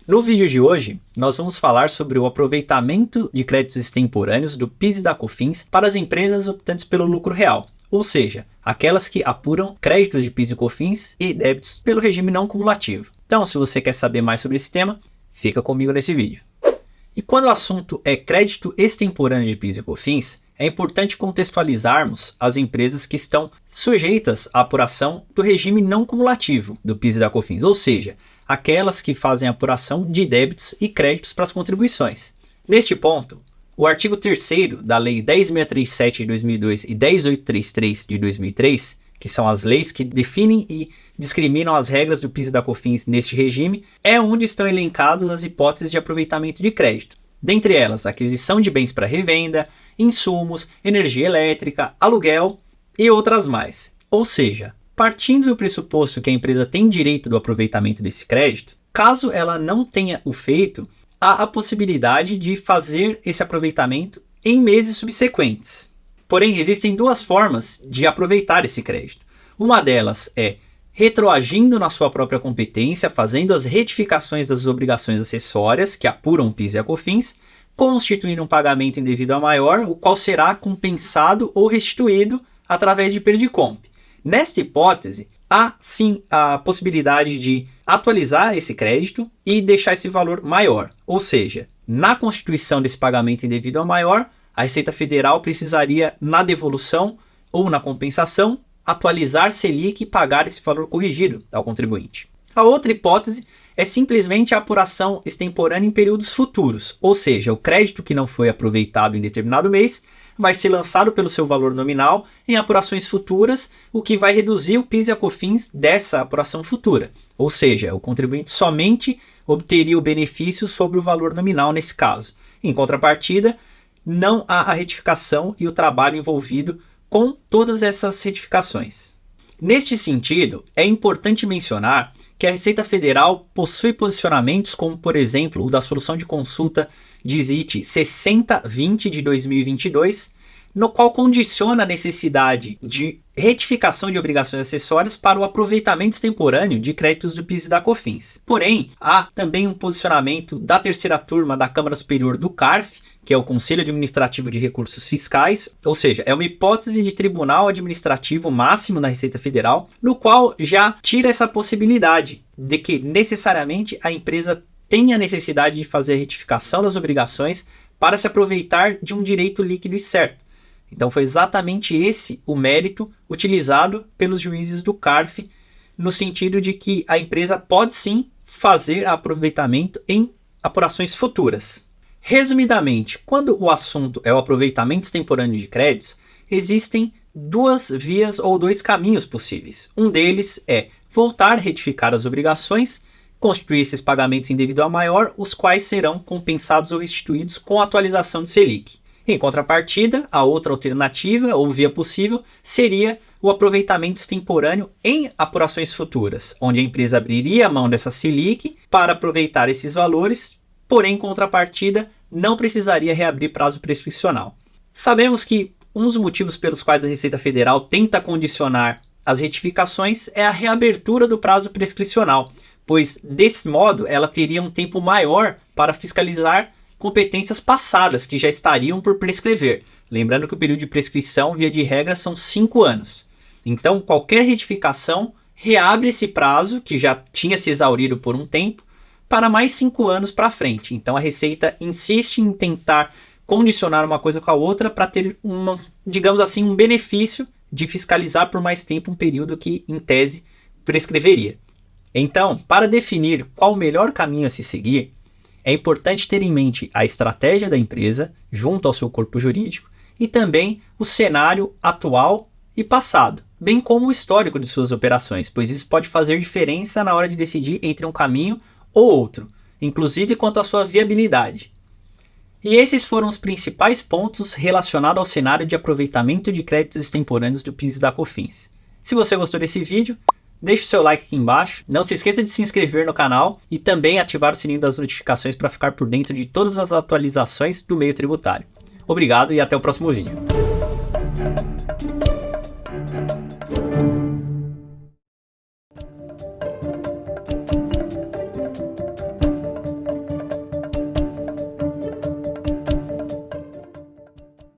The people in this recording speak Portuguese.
No vídeo de hoje, nós vamos falar sobre o aproveitamento de créditos extemporâneos do PIS e da COFINS para as empresas optantes pelo lucro real, ou seja, aquelas que apuram créditos de PIS e COFINS e débitos pelo regime não cumulativo. Então, se você quer saber mais sobre esse tema, fica comigo nesse vídeo. E quando o assunto é crédito extemporâneo de PIS e COFINS, é importante contextualizarmos as empresas que estão sujeitas à apuração do regime não cumulativo do PIS e da COFINS, ou seja, aquelas que fazem apuração de débitos e créditos para as contribuições. Neste ponto, o artigo 3º da Lei 10.637 de 2002 e 10.833 de 2003, que são as leis que definem e discriminam as regras do PIS e da COFINS neste regime, é onde estão elencadas as hipóteses de aproveitamento de crédito. Dentre elas, aquisição de bens para revenda, insumos, energia elétrica, aluguel e outras mais. Ou seja, partindo do pressuposto que a empresa tem direito do aproveitamento desse crédito, caso ela não tenha o feito, há a possibilidade de fazer esse aproveitamento em meses subsequentes. Porém, existem duas formas de aproveitar esse crédito. Uma delas é retroagindo na sua própria competência, fazendo as retificações das obrigações acessórias que apuram o PIS e a COFINS, constituindo um pagamento indevido a maior, o qual será compensado ou restituído através de PERDICOMP. Nesta hipótese, há sim a possibilidade de atualizar esse crédito e deixar esse valor maior. Ou seja, na constituição desse pagamento indevido a maior, a Receita Federal precisaria, na devolução ou na compensação, atualizar Selic e pagar esse valor corrigido ao contribuinte. A outra hipótese é simplesmente a apuração extemporânea em períodos futuros, ou seja, o crédito que não foi aproveitado em determinado mês vai ser lançado pelo seu valor nominal em apurações futuras, o que vai reduzir o PIS e a COFINS dessa apuração futura. Ou seja, o contribuinte somente obteria o benefício sobre o valor nominal nesse caso. Em contrapartida, não há a retificação e o trabalho envolvido com todas essas retificações. Neste sentido, é importante mencionar que a Receita Federal possui posicionamentos como, por exemplo, o da solução de consulta DISIT 6020 de 2022, no qual condiciona a necessidade de retificação de obrigações acessórias para o aproveitamento extemporâneo de créditos do PIS e da COFINS. Porém, há também um posicionamento da terceira turma da Câmara Superior do CARF, que é o Conselho Administrativo de Recursos Fiscais, ou seja, é uma hipótese de tribunal administrativo máximo na Receita Federal, no qual já tira essa possibilidade de que necessariamente a empresa tenha a necessidade de fazer a retificação das obrigações para se aproveitar de um direito líquido e certo. Então foi exatamente esse o mérito utilizado pelos juízes do CARF, no sentido de que a empresa pode sim fazer aproveitamento em apurações futuras. Resumidamente, quando o assunto é o aproveitamento extemporâneo de créditos, existem duas vias ou dois caminhos possíveis. Um deles é voltar a retificar as obrigações, constituir esses pagamentos indevido a maior, os quais serão compensados ou restituídos com a atualização de Selic. Em contrapartida, a outra alternativa ou via possível seria o aproveitamento extemporâneo em apurações futuras, onde a empresa abriria a mão dessa Selic para aproveitar esses valores, porém, em contrapartida, não precisaria reabrir prazo prescricional. Sabemos que um dos motivos pelos quais a Receita Federal tenta condicionar as retificações é a reabertura do prazo prescricional, pois desse modo ela teria um tempo maior para fiscalizar competências passadas que já estariam por prescrever. Lembrando que o período de prescrição, via de regra, são 5 anos. Então, qualquer retificação reabre esse prazo, que já tinha se exaurido por um tempo, para mais 5 anos para frente. Então, a Receita insiste em tentar condicionar uma coisa com a outra para ter, digamos assim, um benefício de fiscalizar por mais tempo um período que, em tese, prescreveria. Então, para definir qual o melhor caminho a se seguir, é importante ter em mente a estratégia da empresa junto ao seu corpo jurídico e também o cenário atual e passado, bem como o histórico de suas operações, pois isso pode fazer diferença na hora de decidir entre um caminho ou outro, inclusive quanto à sua viabilidade. E esses foram os principais pontos relacionados ao cenário de aproveitamento de créditos extemporâneos do PIS e da COFINS. Se você gostou desse vídeo, Deixe o seu like aqui embaixo, não se esqueça de se inscrever no canal e também ativar o sininho das notificações para ficar por dentro de todas as atualizações do meio tributário. Obrigado e até o próximo vídeo.